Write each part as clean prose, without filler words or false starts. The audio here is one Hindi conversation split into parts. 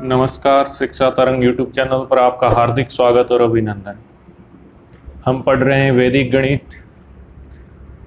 नमस्कार, शिक्षा तरंग यूट्यूब चैनल पर आपका हार्दिक स्वागत और अभिनंदन। हम पढ़ रहे हैं वैदिक गणित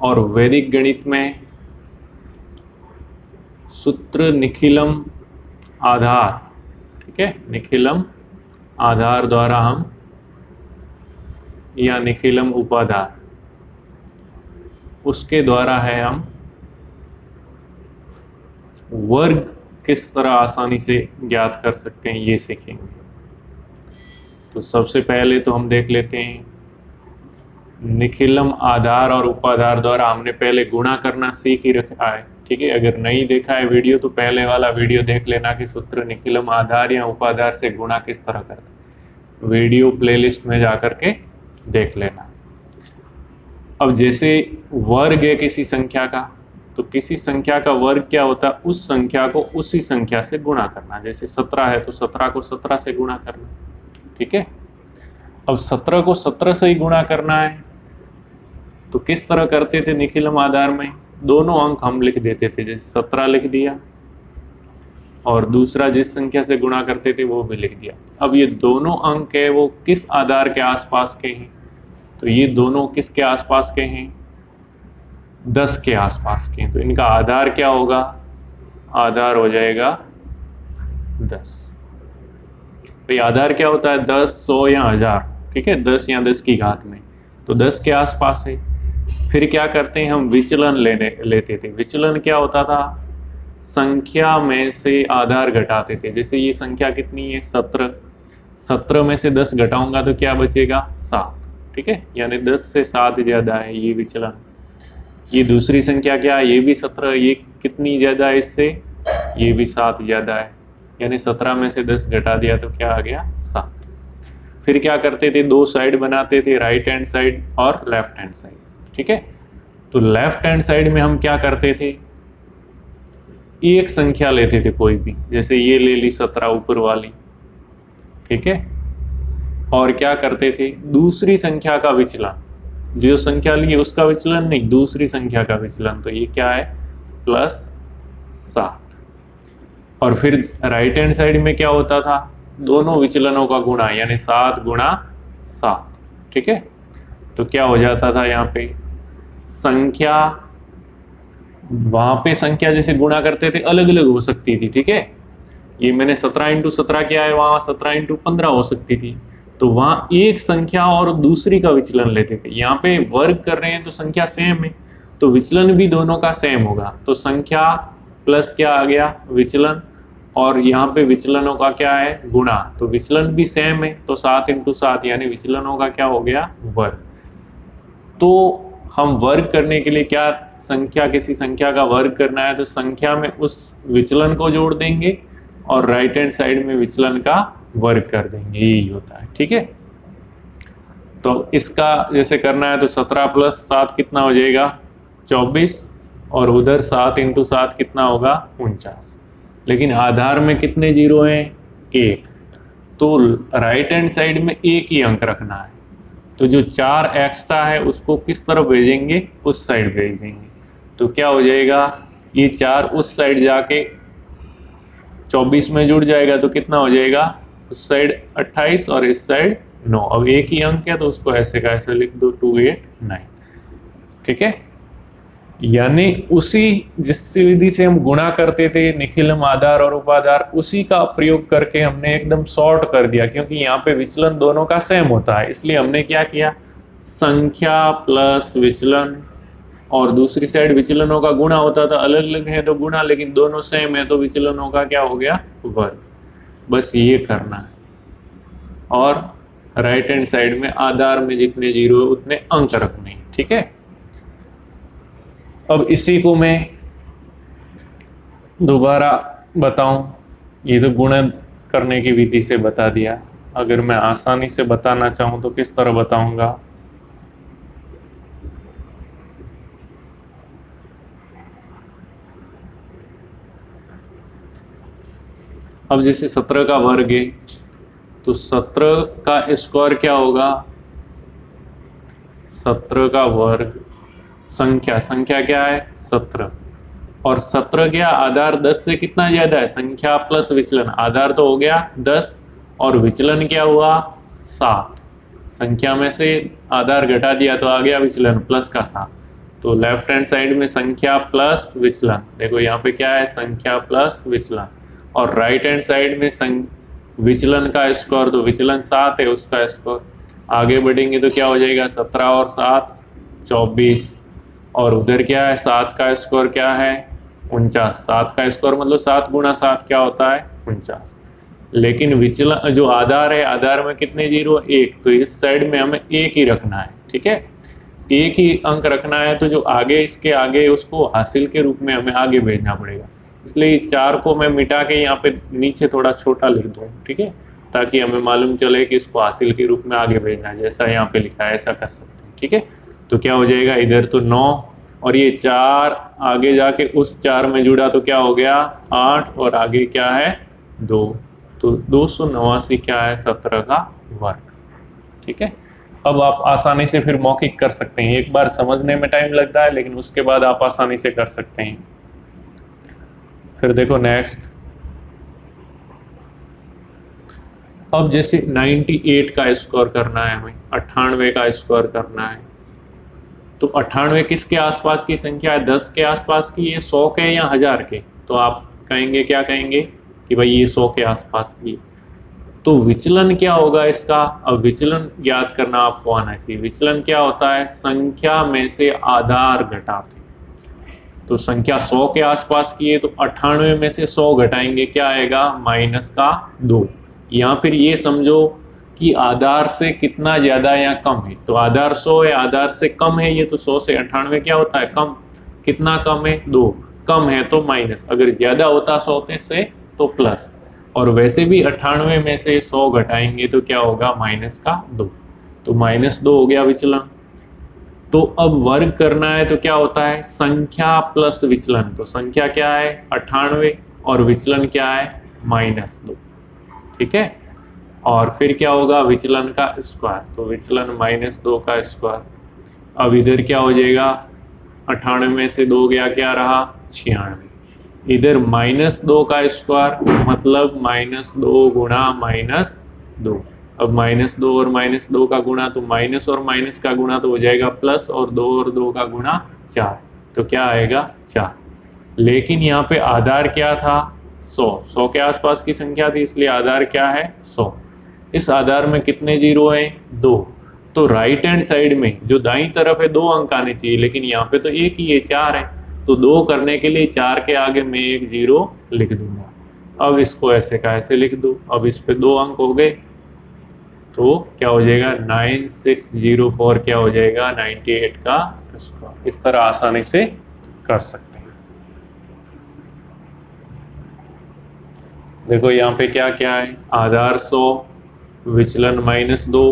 और वैदिक गणित में सूत्र निखिलम आधार, ठीक है, निखिलम आधार द्वारा हम या निखिलम उपाधार उसके द्वारा है हम वर्ग किस तरह आसानी से ज्ञात कर सकते हैं ये सीखेंगे। तो सबसे पहले तो हम देख लेते हैं निखिलम आधार और उपाधार द्वारा हमने पहले गुणा करना सीख ही रखा है, ठीक है। अगर नहीं देखा है वीडियो तो पहले वाला वीडियो देख लेना कि सूत्र निखिलम आधार या उपाधार से गुणा किस तरह करते हैं, वीडियो प्लेलिस्ट में जाकर के देख लेना। अब जैसे वर्ग है किसी संख्या का, तो किसी संख्या का वर्ग क्या होता है, उस संख्या को उसी संख्या से गुणा करना। जैसे 17 है तो 17 को 17 से गुणा करना, ठीक है। अब 17 को 17 से ही गुणा करना है तो किस तरह करते थे निखिलम आधार में, दोनों अंक हम लिख देते थे। जैसे 17 लिख दिया और दूसरा जिस संख्या से गुणा करते थे वो भी लिख दिया। अब ये दोनों अंक है वो किस आधार के आसपास के हैं, तो ये दोनों किसके आसपास के हैं, 10 के आसपास के। तो इनका आधार क्या होगा, आधार हो जाएगा 10। भाई आधार क्या होता है, 10, 100 या 1000, ठीक है, 10 या 10 की घात में, तो 10 के आसपास है। फिर क्या करते हैं हम, विचलन लेते थे। विचलन क्या होता था, संख्या में से आधार घटाते थे। जैसे ये संख्या कितनी है 17, 17 में से 10 घटाऊंगा तो क्या बचेगा 7, ठीक है, यानी 10 से 7 ज्यादा है ये विचलन। ये दूसरी संख्या क्या है, ये भी 17, ये कितनी ज्यादा है इससे, ये भी 7 ज्यादा है, यानी 17 में से 10 घटा दिया तो क्या आ गया 7। फिर क्या करते थे, दो साइड बनाते थे, राइट हैंड साइड और लेफ्ट हैंड साइड, ठीक है। तो लेफ्ट हैंड साइड में हम क्या करते थे, एक संख्या लेते थे कोई भी, जैसे ये ले ली 17 ऊपर वाली, ठीक है, और क्या करते थे, दूसरी संख्या का विचलन, जो संख्या ली उसका विचलन नहीं, दूसरी संख्या का विचलन, तो ये क्या है +7। और फिर राइट हैंड साइड में क्या होता था, दोनों विचलनों का गुणा, यानी 7 गुणा 7, ठीक है। तो क्या हो जाता था यहाँ पे, संख्या वहां पे संख्या जैसे गुणा करते थे अलग अलग हो सकती थी, ठीक है। ये मैंने 17 × 17 किया है, वहां 17 × 15 हो सकती थी, तो वहां एक संख्या और दूसरी का विचलन लेते थे। यहाँ पे वर्ग कर रहे हैं तो संख्या सेम है, तो विचलन भी दोनों का सेम होगा। तो संख्या प्लस क्या आ गया विचलन, और यहाँ पे विचलनों का क्या है गुणा, तो विचलन भी सेम है, तो 7 × 7 यानी विचलनों का क्या हो गया वर्ग। तो हम वर्ग करने के लिए क्या, संख्या किसी संख्या का वर्ग करना है तो संख्या में उस विचलन को जोड़ देंगे और राइट हैंड साइड में विचलन का वर्ग कर देंगे, यही होता है, ठीक है। तो इसका जैसे करना है तो 17 + 7 कितना हो जाएगा 24, और उधर 7 × 7 कितना होगा 49। लेकिन आधार में कितने जीरो हैं, 1, तो राइट हैंड साइड में एक ही अंक रखना है। तो जो 4 एक्स्ट्रा है उसको किस तरफ भेजेंगे, उस साइड भेज देंगे। तो क्या हो जाएगा, ये 4 उस साइड जाके 24 में जुड़ जाएगा, तो कितना हो जाएगा उस साइड 28 और इस साइड 9। अब एक ही अंक है तो उसको ऐसे का ऐसे लिख दो 289, ठीक है। यानी उसी जिस विधि से हम गुणा करते थे निखिलम आधार और उपाधार, उसी का प्रयोग करके हमने एकदम शॉर्ट कर दिया, क्योंकि यहाँ पे विचलन दोनों का सेम होता है। इसलिए हमने क्या किया, संख्या प्लस विचलन, और दूसरी साइड विचलनों का गुणा होता था, अलग अलग है तो गुणा, लेकिन दोनों सेम है तो विचलनों का क्या हो गया वर्ग। बस ये करना है, और राइट हैंड साइड में आधार में जितने जीरो है उतने अंक रखने हैं, ठीक है। अब इसी को मैं दोबारा बताऊं, ये तो गुणा करने की विधि से बता दिया, अगर मैं आसानी से बताना चाहूं तो किस तरह बताऊंगा। अब जैसे 17 का वर्ग है तो 17 का स्क्वायर क्या होगा, 17 का वर्ग संख्या क्या है 17, और 17 क्या, आधार 10 से कितना ज्यादा है, संख्या प्लस विचलन। आधार तो हो गया 10 और विचलन क्या हुआ 7। संख्या में से आधार घटा दिया तो आ गया विचलन प्लस का 7। तो लेफ्ट हैंड साइड में संख्या प्लस विचलन, देखो यहाँ पे क्या है, संख्या प्लस विचलन। और राइट हैंड साइड में विचलन का स्क्वायर, तो विचलन 7 है उसका स्क्वायर। आगे बढ़ेंगे तो क्या हो जाएगा, 17 और 7 24। और उधर क्या है, 7 का स्क्वायर क्या है 49। 7 का स्क्वायर मतलब 7 गुणा 7 क्या होता है 49। लेकिन विचलन जो आधार है, आधार में कितने जीरो, 1। तो इस साइड में हमें 1 ही रखना है, ठीक है, 1 ही अंक रखना है। तो जो आगे इसके आगे उसको हासिल के रूप में हमें आगे भेजना पड़ेगा। इसलिए 4 को मैं मिटा के यहाँ पे नीचे थोड़ा छोटा लिख दूँ, ठीक है, ताकि हमें मालूम चले कि इसको हासिल के रूप में आगे भेजना है। जैसा यहाँ पे लिखा है ऐसा कर सकते हैं, ठीक है। तो क्या हो जाएगा, इधर तो 9 और ये 4 आगे जाके उस 4 में जुड़ा तो क्या हो गया 8 और आगे क्या है 2। तो 289 क्या है 17 का वर्ग, ठीक है। अब आप आसानी से फिर मौखिक कर सकते हैं। एक बार समझने में टाइम लगता है लेकिन उसके बाद आप आसानी से कर सकते हैं। फिर देखो नेक्स्ट, अब जैसे 98 का स्क्वायर करना है हमें, 98 का स्क्वायर करना है। तो 98 किसके आसपास की संख्या है, 10 के आसपास की है, 100 के या 1000 के। तो आप कहेंगे, क्या कहेंगे कि भाई ये 100 के आसपास की। तो विचलन क्या होगा इसका, अब विचलन ज्ञात करना आपको आना चाहिए। विचलन क्या होता है, संख्या में से आधार घटाते। तो संख्या 100 के आसपास की है तो 98 में से 100 घटाएंगे, क्या आएगा -2। या फिर ये समझो कि आधार से कितना ज्यादा या कम है। तो आधार 100 है, आधार से कम है ये, तो 100 से 98 क्या होता है कम। कितना कम है 2, कम है तो माइनस, अगर ज्यादा होता 100 से तो प्लस। और वैसे भी 98 में से 100 घटाएंगे तो क्या होगा -2। तो -2 हो गया विचलन। तो अब वर्ग करना है तो क्या होता है, संख्या प्लस विचलन। तो संख्या क्या है 98 और विचलन क्या है -2, ठीक है। और फिर क्या होगा विचलन का स्क्वायर, तो विचलन -2 का स्क्वायर। अब इधर क्या हो जाएगा, 98 में से 2 गया, क्या रहा 96। इधर -2 का स्क्वायर मतलब -2 गुणा -2। अब -2 और -2 का गुणा, तो माइनस और माइनस का गुणा तो हो जाएगा प्लस, और 2 और 2 का गुणा 4, तो क्या आएगा 4। लेकिन यहाँ पे आधार क्या था 100 के आसपास की संख्या थी, इसलिए आधार क्या है 100। इस आधार में कितने जीरो हैं 2। तो राइट हैंड साइड में जो दाईं तरफ है 2 अंक आने चाहिए, लेकिन यहाँ पे तो 1 ही है 4 है। तो 2 करने के लिए 4 के आगे मैं 1 जीरो लिख दूंगा। अब इसको ऐसे का ऐसे लिख दो। अब इस पे 2 अंक हो गए तो क्या हो जाएगा 9604 क्या हो जाएगा 98 का स्क्वायर। इस तरह आसानी से कर सकते हैं। देखो यहाँ पे क्या क्या है, आधार 100, विचलन -2,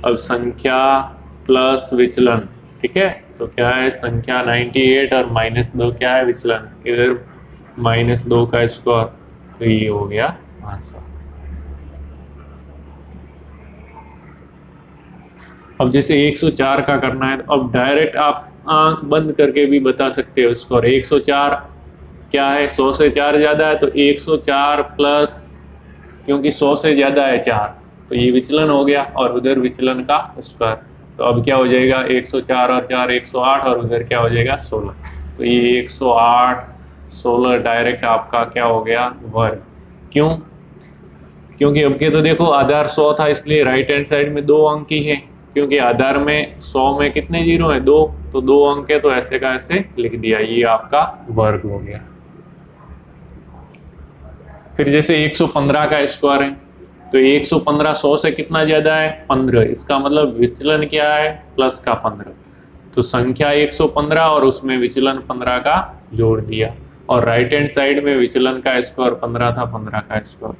अब संख्या प्लस विचलन, ठीक है। तो क्या है संख्या 98 और -2 क्या है विचलन, इधर -2 का स्क्वायर, तो ये हो गया आंसर। अब जैसे 104 का करना है, अब डायरेक्ट आप आंख बंद करके भी बता सकते हो स्कोर। 104 क्या है 100 से 4 ज्यादा है, तो 104 प्लस, क्योंकि 100 से ज्यादा है 4, तो ये विचलन हो गया और उधर विचलन का स्क्वायर। तो अब क्या हो जाएगा 104 और 4 108 और उधर क्या हो जाएगा 16। तो ये 108 16 डायरेक्ट आपका क्या हो गया वर्ग। क्यों, क्योंकि अब के तो देखो आधार 100 था, इसलिए राइट हैंड साइड में 2 अंक ही है, क्योंकि आधार में 100 में कितने जीरो है 2, तो 2 अंक है, तो ऐसे का ऐसे लिख दिया, ये आपका वर्ग हो गया। फिर जैसे 115 का स्क्वायर है, तो 115 100 से कितना ज्यादा है 15, इसका मतलब विचलन क्या है प्लस का 15। तो संख्या 115 और उसमें विचलन 15 का जोड़ दिया, और राइट हैंड साइड में विचलन का स्क्वायर 15 था, 15 का स्क्वायर।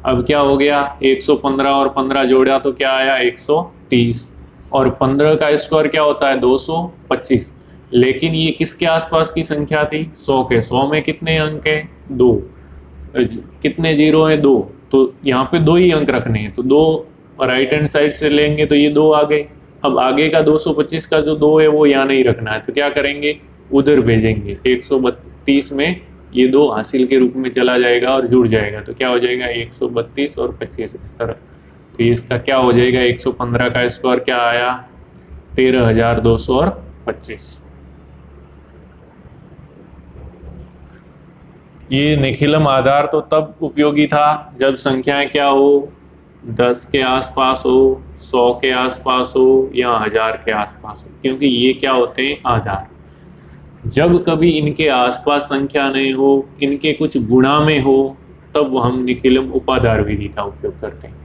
अब क्या हो गया 115 और 15 जोड़ा तो क्या आया 130, और 15 का स्क्वायर क्या होता है 225। लेकिन ये किसके आसपास की संख्या थी 100 के। 100 में कितने अंक है 2, कितने जीरो है 2, तो यहाँ पे 2 ही अंक रखने हैं, तो 2 राइट हैंड साइड से लेंगे तो ये 2 आ गए। अब आगे का 225 का जो 2 है वो यहाँ नहीं रखना है, तो क्या करेंगे उधर भेजेंगे 30 में ये दो हासिल के रूप में चला जाएगा और जुड़ जाएगा, तो क्या हो जाएगा 132 और 25 इस तरह। तो इसका क्या हो जाएगा 115 का स्क्वायर क्या आया 13,225। ये निखिलम आधार तो तब उपयोगी था जब संख्याएं क्या हो 10 के आसपास हो, 100 के आसपास हो या 1000 के आसपास हो, क्योंकि ये क्या होते हैं आधार। जब कभी इनके आसपास संख्या नहीं हो, इनके कुछ गुणा में हो, तब हम निखिलम उपाधार विधि का उपयोग करते हैं।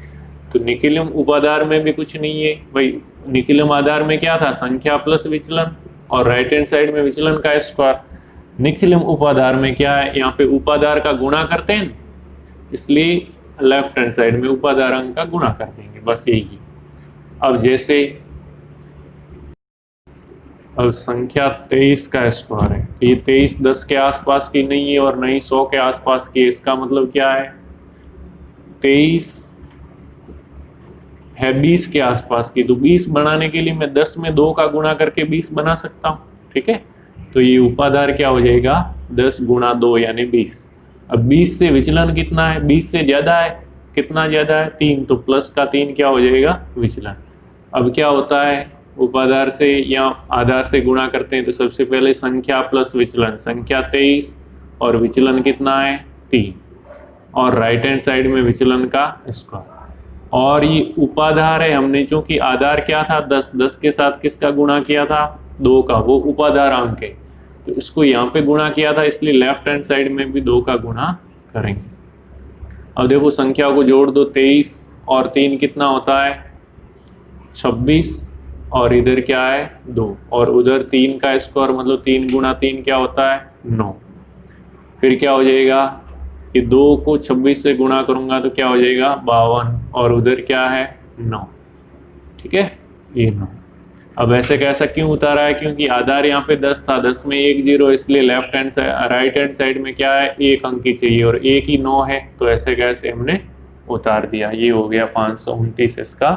तो निखिलम उपाधार में भी कुछ नहीं है भाई, निखिलम आधार में क्या था संख्या प्लस विचलन और राइट हैंड साइड में विचलन का स्क्वायर। निखिलम उपाधार में क्या है, यहाँ पे उपाधार का गुणा करते हैं, इसलिए लेफ्ट हैंड साइड में उपाधार अंक का गुणा कर देंगे, बस यही। अब जैसे अब संख्या 23 का स्क्वायर है, तो ये 23 10 के आसपास की नहीं है और नहीं 100 के आसपास की है। इसका मतलब क्या है 23 है 20 के आसपास की, तो 20 बनाने के लिए मैं 10 में 2 का गुणा करके 20 बना सकता हूँ, ठीक है। तो ये उपाधार क्या हो जाएगा 10 गुणा 2 यानी 20। अब 20 से विचलन कितना है, 20 से ज्यादा है, कितना ज्यादा है 3, तो प्लस का 3 क्या हो जाएगा विचलन। अब क्या होता है उपाधार से या आधार से गुणा करते हैं, तो सबसे पहले संख्या प्लस विचलन, संख्या 23 और विचलन कितना है 3 और राइट हैंड साइड में विचलन का स्क्वायर। और ये उपाधार है, हमने चूंकि आधार क्या था 10, 10 के साथ किसका गुणा किया था 2 का, वो उपाधार अंक है, तो इसको यहाँ पे गुणा किया था, इसलिए लेफ्ट हैंड साइड में भी 2 का गुणा करेंगे। अब देखो संख्या को जोड़ दो, 23 और 3 कितना होता है 26 और इधर क्या है 2 और उधर 3 का स्क्वायर मतलब 3 गुणा 3 क्या होता है 9। फिर क्या हो जाएगा ये 2 को 26 से गुणा करूंगा तो क्या हो जाएगा 52 और उधर क्या है 9, ठीक है ये 9। अब ऐसे कैसा क्यों उतारा है, क्योंकि आधार यहाँ पे 10 था, 10 में 1 0, इसलिए left hand side right hand side में क्या है 1 अंक ही चाहिए और 1 ही 9 है, तो ऐसे कैसे हमने उतार दिया। ये हो गया 529 इसका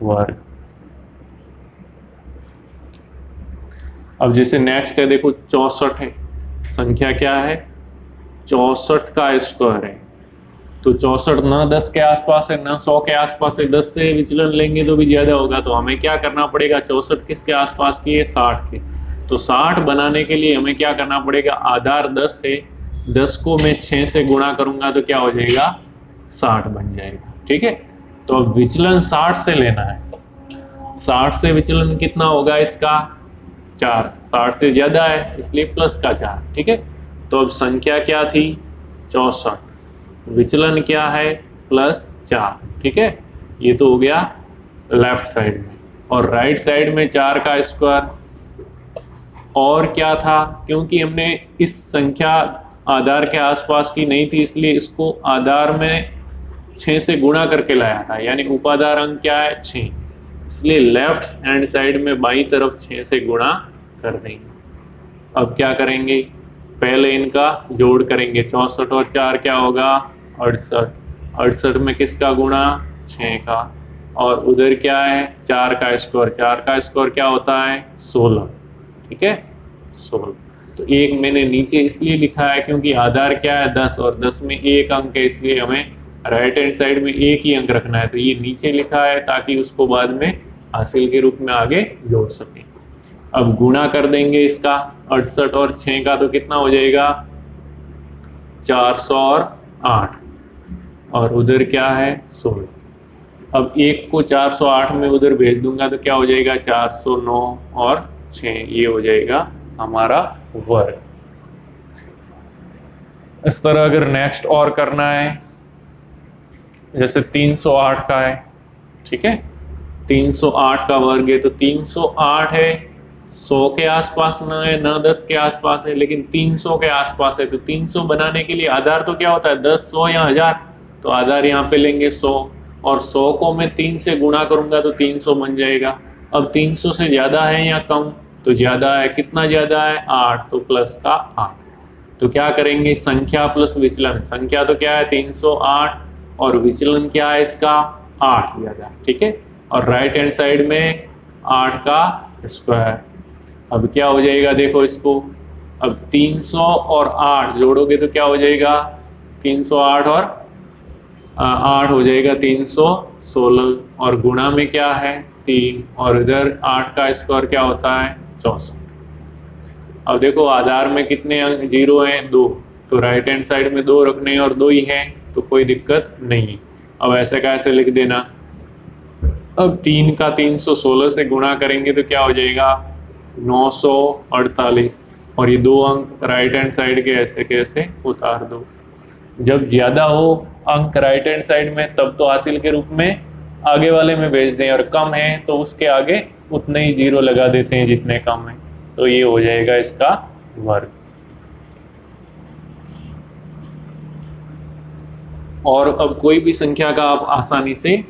वर्ग। अब जैसे नेक्स्ट है देखो 64 है, संख्या क्या है 64 का स्क्वायर है, तो 64 ना 10 के आसपास है ना 100 के आसपास है, 10 से विचलन लेंगे तो भी ज्यादा होगा, तो हमें क्या करना पड़ेगा 64 किसके आसपास की है 60 के, तो 60 बनाने के लिए हमें क्या करना पड़ेगा आधार 10 है, 10 को मैं 6 से गुणा करूंगा तो क्या हो जाएगा 60 बन जाएगा, ठीक है। तो अब विचलन 60 से लेना है, 60 से विचलन कितना होगा इसका 4, 60 से ज्यादा है इसलिए प्लस का 4, ठीक है। तो अब संख्या क्या थी 64, विचलन क्या है +4, ठीक है। ये तो हो गया लेफ्ट साइड में, और राइट साइड में 4 का स्क्वायर। और क्या था, क्योंकि हमने इस संख्या आधार के आसपास की नहीं थी इसलिए इसको आधार में 6 से गुणा करके लाया था, यानी उपाधार अंक क्या है 6, इसलिए लेफ्ट हैंड साइड में बाईं तरफ 6 से गुणा कर देंगे। अब क्या करेंगे पहले इनका जोड़ करेंगे, 64 और 4 क्या होगा 68, 68 में किसका गुणा 6 का, और उधर क्या है 4 का स्क्वायर, 4 का स्क्वायर क्या होता है 16, ठीक है 16। तो एक मैंने नीचे इसलिए लिखा है क्योंकि आधार क्या है 10 और 10 में 1 अंक है, इसलिए हमें राइट हैंड साइड में 1 ही अंक रखना है, तो ये नीचे लिखा है ताकि उसको बाद में हासिल के रूप में आगे जोड़ सकें। अब गुणा कर देंगे इसका 68 और 6 का, तो कितना हो जाएगा 408 और उधर क्या है 16। अब 1 को 408 में उधर भेज दूंगा तो क्या हो जाएगा 409 और 6, ये हो जाएगा हमारा वर्ग। इस तरह अगर नेक्स्ट और करना है, जैसे 308 का है, ठीक है 308 का वर्ग है, तो 308 है 100 के आसपास ना है ना 10 के आसपास है, लेकिन 300 के आसपास है, तो 300 बनाने के लिए आधार तो क्या होता है 10, 100 या 1000, तो आधार यहाँ पे लेंगे 100 और 100 को मैं 3 से गुणा करूंगा तो 300 बन जाएगा। अब 300 से ज्यादा है या कम, तो ज्यादा है, कितना ज्यादा है 8, तो प्लस का 8। तो क्या करेंगे संख्या प्लस विचलन, संख्या तो क्या है 308 और विचलन क्या है इसका 8 ज्यादा, ठीक है, और राइट हैंड साइड में 8 का स्क्वायर। अब क्या हो जाएगा देखो इसको अब 300 और 8 जोड़ोगे तो क्या हो जाएगा, 308 और 8 हो जाएगा 316, और गुणा में क्या है 3, और इधर 8 का स्क्वायर क्या होता है 64। अब देखो आधार में कितने अंक जीरो हैं, 2, तो राइट हैंड साइड में 2 रखने हैं और 2 ही हैं, तो कोई दिक्कत नहीं। अब ऐसे का ऐसे लिख देना। अब 3 का 316 से गुणा करेंगे तो क्या हो जाएगा 948, और ये 2 अंक राइट हैंड साइड के ऐसे उतार दो। जब ज़्यादा हो अंक राइट हैंड साइड में तब तो हासिल के रूप में आगे वाले में भेज दें, और कम है तो उसके आगे उतने ही जीरो लगा देते हैं जितने कम है, तो ये हो जाएगा इसका वर्ग। और अब कोई भी संख्या का आप आसानी से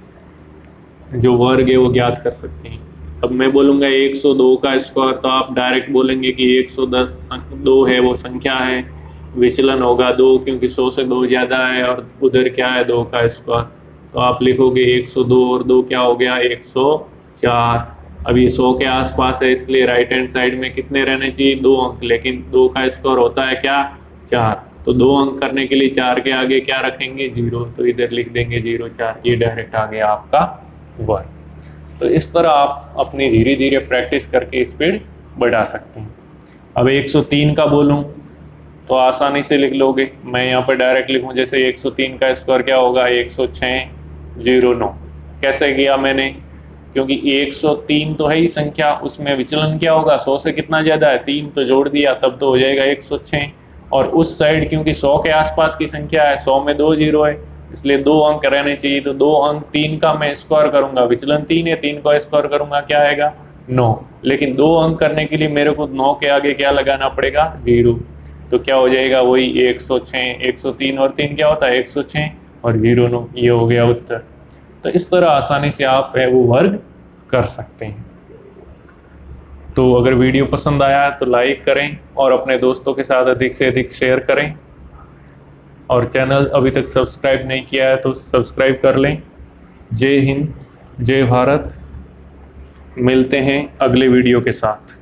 जो वर्ग है वो ज्ञात कर सकते हैं। अब मैं बोलूँगा 102 का स्क्वायर, तो आप डायरेक्ट बोलेंगे कि 110 2 है वो संख्या है, विचलन होगा 2 क्योंकि 100 से 2 ज़्यादा है, और उधर क्या है 2 का स्क्वायर, तो आप लिखोगे 102 और 2 क्या हो गया 104। अब ये 100 के आसपास है इसलिए राइट हैंड साइड में कितने रहने चाहिए 2 अंक, लेकिन 2 का स्क्वायर होता है क्या 4, तो 2 अंक करने के लिए 4 के आगे क्या रखेंगे 0, तो इधर लिख देंगे 0 4, ये डायरेक्ट आ गया आपका वर्ग। तो इस तरह आप अपनी धीरे धीरे प्रैक्टिस करके स्पीड बढ़ा सकते हैं। अब 103 का बोलूं तो आसानी से लिख लोगे, मैं यहाँ पर डायरेक्ट लिखूं जैसे 103 का स्क्वायर क्या होगा 106.09। कैसे किया मैंने, क्योंकि 103 तो है ही संख्या, उसमें विचलन क्या होगा 100 से कितना ज़्यादा है 3, तो जोड़ दिया तब तो हो जाएगा 106। और उस साइड क्योंकि 100 के आसपास की संख्या है, 100 में 2 जीरो है इसलिए 2 अंक रहने चाहिए, तो 2 अंक 3 का मैं स्क्वायर करूंगा, विचलन 3 है 3 का स्क्वायर करूंगा क्या आएगा 9, लेकिन 2 अंक करने के लिए मेरे को 9 के आगे क्या लगाना पड़ेगा 0, तो क्या हो जाएगा वही 106। 103 और 3 क्या होता है 106 और 0 9, ये हो गया उत्तर। तो इस तरह आसानी से आप है वो वर्ग कर सकते हैं। तो अगर वीडियो पसंद आया तो लाइक करें और अपने दोस्तों के साथ अधिक से अधिक शेयर करें, और चैनल अभी तक सब्सक्राइब नहीं किया है तो सब्सक्राइब कर लें। जय हिंद, जय भारत। मिलते हैं अगले वीडियो के साथ।